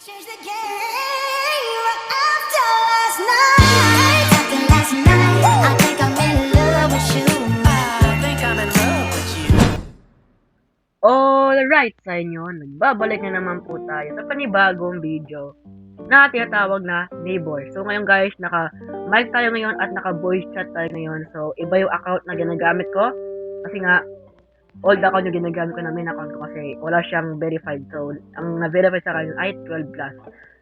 Change the game after last night. After last night, I think I'm in love with you. I think I'm in love with you. Alright sa inyo, nagbabalik na naman po tayo sa panibagong video na tinatawag na Neighbor. So ngayon guys, naka-mic tayo ngayon at naka-voice chat tayo ngayon. So iba yung account na ginagamit ko kasi nga old account yung ginagamit ko na main account ko kasi wala siyang verified. So ang na-verify sa akin ay 12 plus.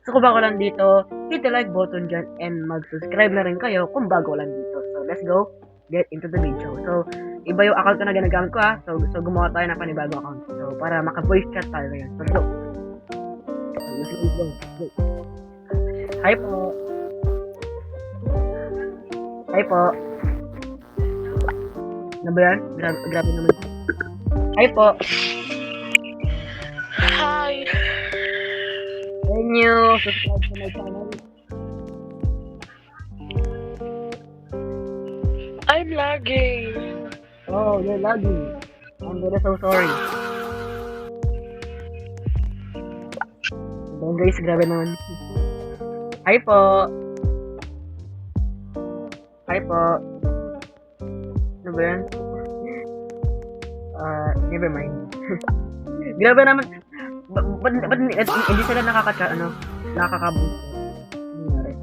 So kung bago lang dito, hit the like button dyan and mag-subscribe na rin kayo kung bago lang dito. So let's go, get into the video. So iba yung account ko na ginagamit ko ha. So gumawa tayo ng panibagong account. So para maka-voice chat tayo ngayon. So go. Go. Hi po. Hi po. Ano ba yan? Grabe naman. Hi po. Hi. Can you subscribe to my channel? I'm lagging. Oh, you're lagging. I'm very so sorry. Ayan guys, grabe naman. Hi po. Hi po. Ano ba yan? Never mind. Grabe naman. Ba't hindi sila nakakabot? Nangyari.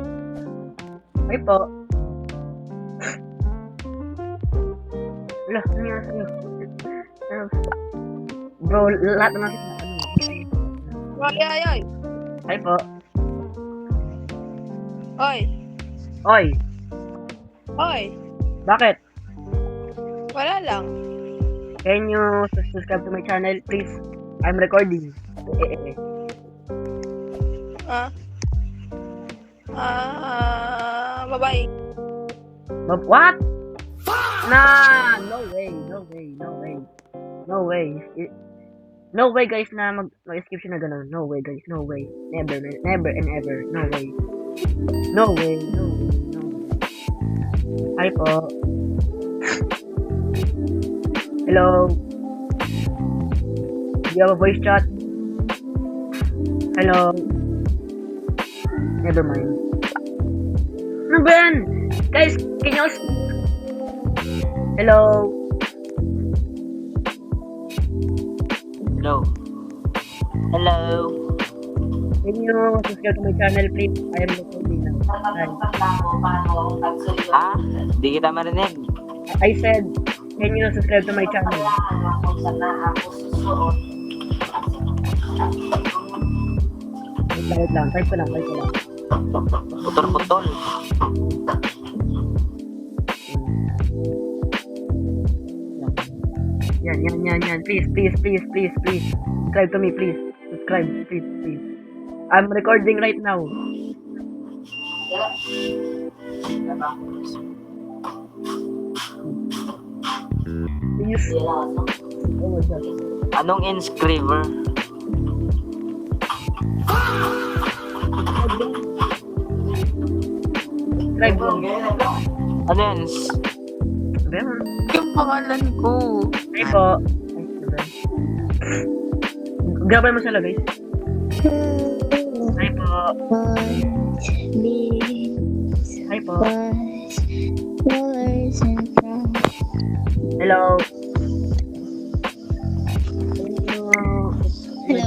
Hi po. Wala, nangyari sa'yo. Bro, lahat naman sila. Ay. Hi po. Oy. Oy, Oy. bakit? Wala lang. Can you subscribe to my channel, please? I'm recording. Bye-bye. What? Nah, no way. No way guys na mag-skip siya na gano'n. No way guys, no way. Never and ever. No way. No way. Hi po. Hello. Do you have a voice chat? Hello. Never mind. Ano ba yan? Guys, can you... Hello. Can you subscribe to my channel, please? I am recording now. Di kita marinig. I said, can you subscribe to my channel? Wait lang. Type ko lang. Putol-putol. Yan. Please. Subscribe to me, please. Subscribe, please. I'm recording right now. Please. Oh my God. Anong inscriber? Subscribe lang. Ano yan? Diba? Yung pangalan ko. Hi po. Grabe mo sila, guys. Hi po. Hi po. Hello. Hello.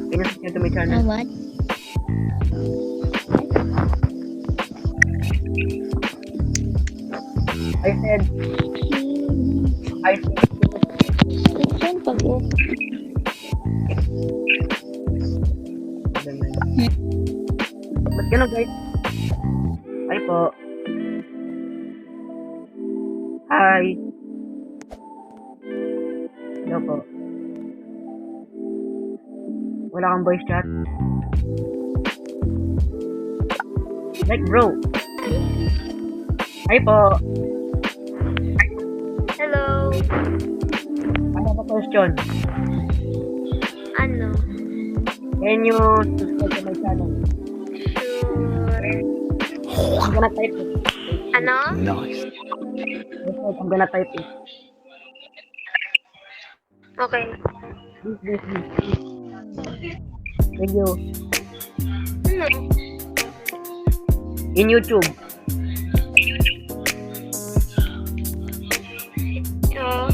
Can you subscribe to my channel? What? I said, Saan pa po? ba't gano'n guys? Hi po. Hi. Hello po. Wala kang voice chat? Like bro. Hi po. Hello. I have a question. Ano? Can you subscribe to my channel? Sure. I'm gonna type it. Ano? I'm gonna type it. Okay. Please. Thank you. Ano? In YouTube. Oo.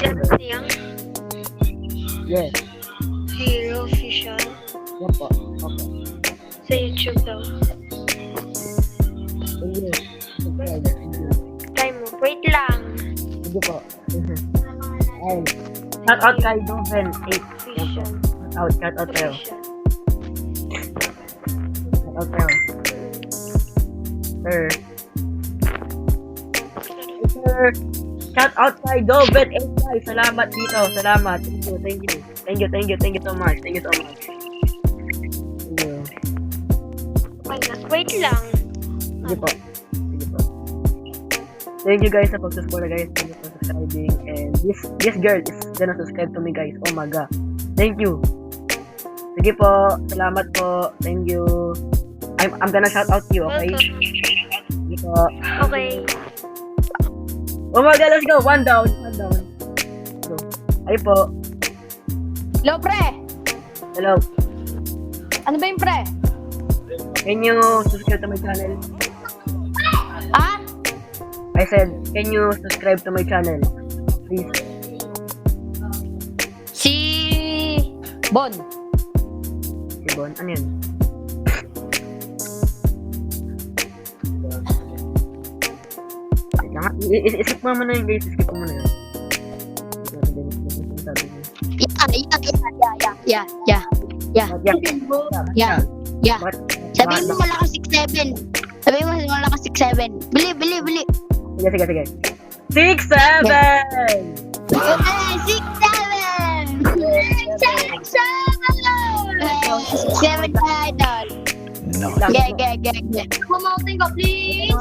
Ano siya? Yes. Hero Official. Yan po. Okay. Sa YouTube daw. Thank you. Subscribe. Thank you. Try mo. Wait lang. Thank you po. Ayun. Shout out kay Doven 8. Yan po. Official. Shout out kayo. Official. Shout out kayo. Sir. Sir. Shout out kay Doven 8 guys. Salamat dito. Salamat. Thank you. Thank you so much. Thank you so much. Thank you. Wait lang. Sige po. Sige po. Thank you guys sa pagsusupport guys. Thank you for subscribing. And this girl is gonna subscribe to me guys. Oh my god. Thank you. Sige po. Salamat po. Thank you. I'm gonna shout out you, okay? Welcome. Sige po. Okay. Oh my god, let's go. One down. Go. Ay po. Hello, pre! Hello. Ano ba yung pre? Can you subscribe to my channel? Ah? I said, can you subscribe to my channel? Please. Si... Bon. Si Bon. Ano yun? Wait lang ha. Skip mo muna yun guys. Skip mo muna yun. Yeah. But, Sabihin mo malakas 6'7". Sabihin mo malakas 6'7". Bili. Sige. 6, 7! 6'7". 6'7 idol. Yeah. Kumaunting ka, please.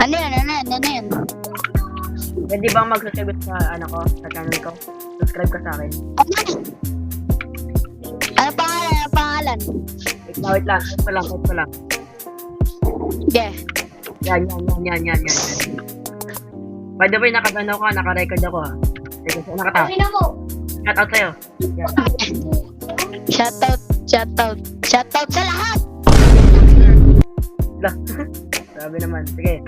Ano yan? Pwede bang mag-subscribe sa sa channel ko? Subscribe ka sa akin. Ano pangalan? Wait lang. Wait pa lang. Yeah. Yan. By the way, naka-record ako ha. Teka, nakata. mo. Shout out sa'yo. Yan. Shoutout sa lahat. Sabi naman. Sige.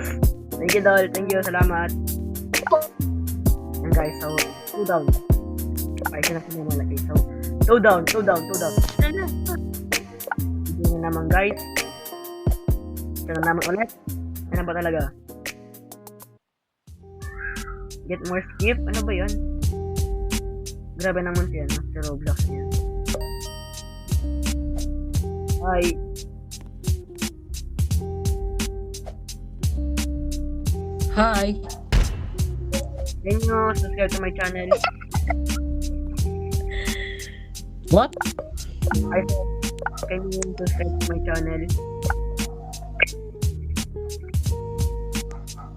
Thank you, Dol. Thank you. Salamat. Yan guys, so 2 down. Ay, sinasabi mo malaki. So, 2 down. Hindi na naman guys. Ito na naman ulit. Ano ba talaga? Get more skip? Ano ba yun? Grabe naman siya, no? Sa Roblox niya. Hi. Hi. Can you subscribe to my channel? What? I said, can you subscribe to my channel?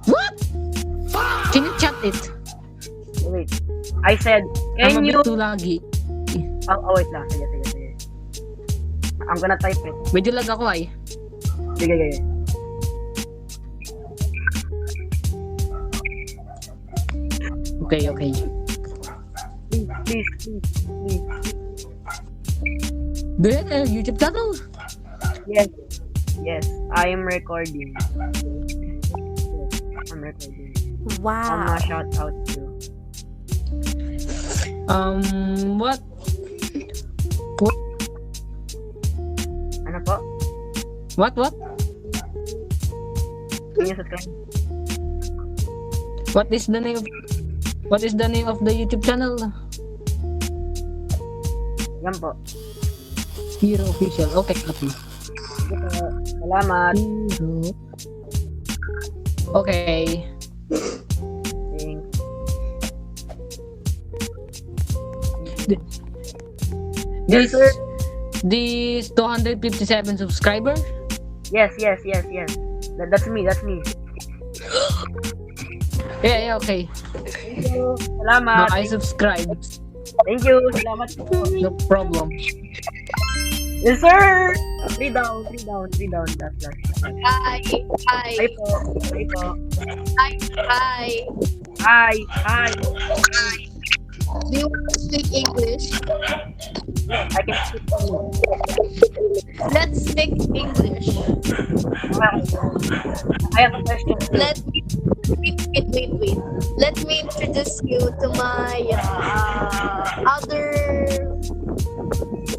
What? Can you chat it? Wait. I said, I'm can a you... bit too laggy. Oh, wait lang. Sige. I'm gonna type it. Medyo lag ako ay. Sige. Okay. Please. Do you have a YouTube channel? Yes. I am recording. Yes, I'm recording. I'm gonna shout out to you. What? Ano po? What? Can you subscribe? What is the name of the YouTube channel? Yan po. Hero Official. Okay. Salamat. Hero. Okay. Thanks. This 257 subscriber? Yes. That's me. Yeah, okay. Thank you. Salamat. I subscribe. Thank you. Salamat po. No problem. Yes, sir. 3 down. That's last. Hi. Hi. Hi po. Hi po. Hi. Hi. Hi. Hi. Do you want to speak English? I can speak to you. Let's speak English. I have a question too. Let me wait. Let me introduce you to my other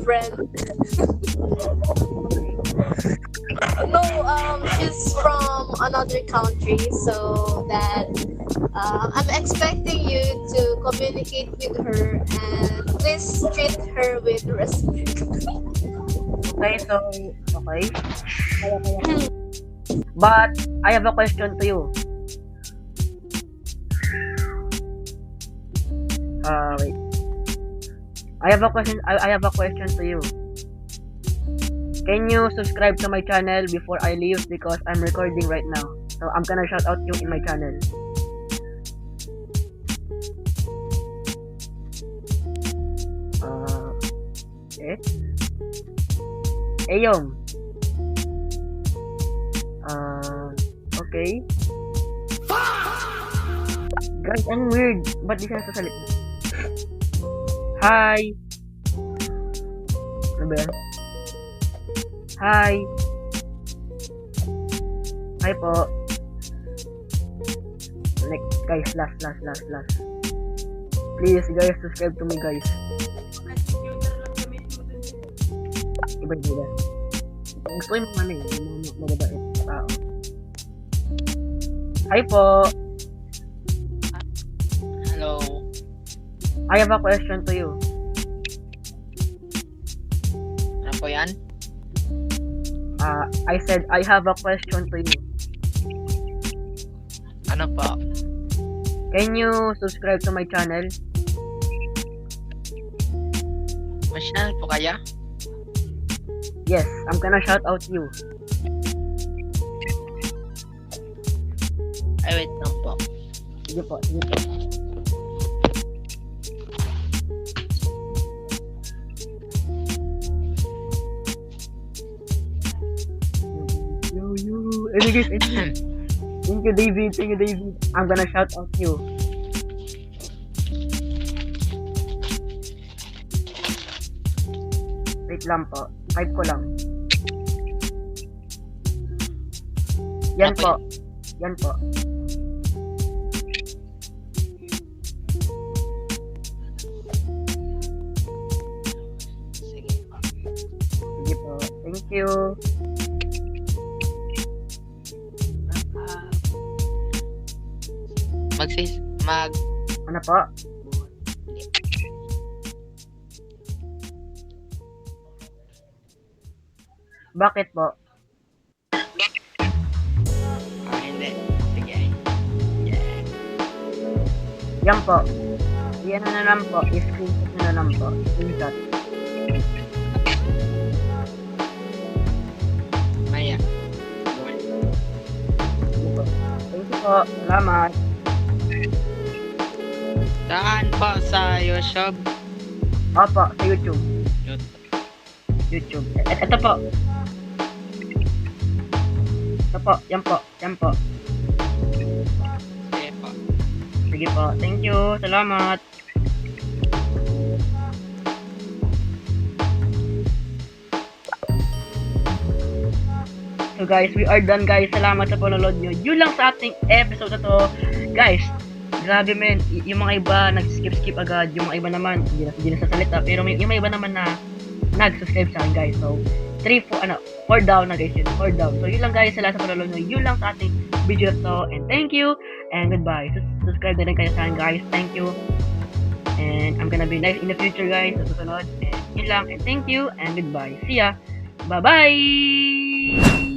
friend. No, she's from another country, so that I'm expecting you to communicate with her and please treat her with respect. Okay, so, okay. But, I have a question to you. Wait. I have a question to you. Can you subscribe to my channel before I leave because I'm recording right now. So, I'm gonna shout out you in my channel. Okay. Ayong. Okay. Guys, ang weird. Ba't di siya sasalita? Hi. Ano ba yan? Hi. Hi po. Next, guys. Last. Please, guys, subscribe to me, guys. Iba. Gusto yung mga magabait na tao. Hi po. Hello. I have a question to you. Ano po yan? I said I have a question to you. Ano po? Can you subscribe to my channel? Masyal po kaya? Yes, I'm gonna shout out you. Ay, wait lang po. Sige po. Yo. Anyway, guys. Thank you, David. I'm gonna shout out you. Wait lang po. Type ko lang. Yan po. Sige po. Sige po. Thank you. Ano po? Bakit po? Hindi. Sige. Yan po. Yan na lang po. I-screenshot na lang po. Screenshot. Maya. Sige po. Thank you po. Salamat. Saan po? Sa YouTube? Opo, sa YouTube. Ito po. Yan po. Sige po. Sige po. Thank you. Salamat. So guys, we are done guys. Salamat sa panonood nyo. Yun lang sa ating episode na to. Guys, grabe men. Yung mga iba nag-skip agad. Yung mga iba naman hindi na sasalita. Pero yung mga iba naman na nag-subscribe sa akin guys. So, 4 down na guys yun. 4 down. So, yun lang guys. Salamat sa panonood nyo. Yun lang sa ating video na to. And thank you. And goodbye. Subscribe na rin kayo sa akin guys. Thank you. And I'm gonna be live in the future guys. Sa susunod. And yun lang. And thank you. And goodbye. See ya. Bye-bye.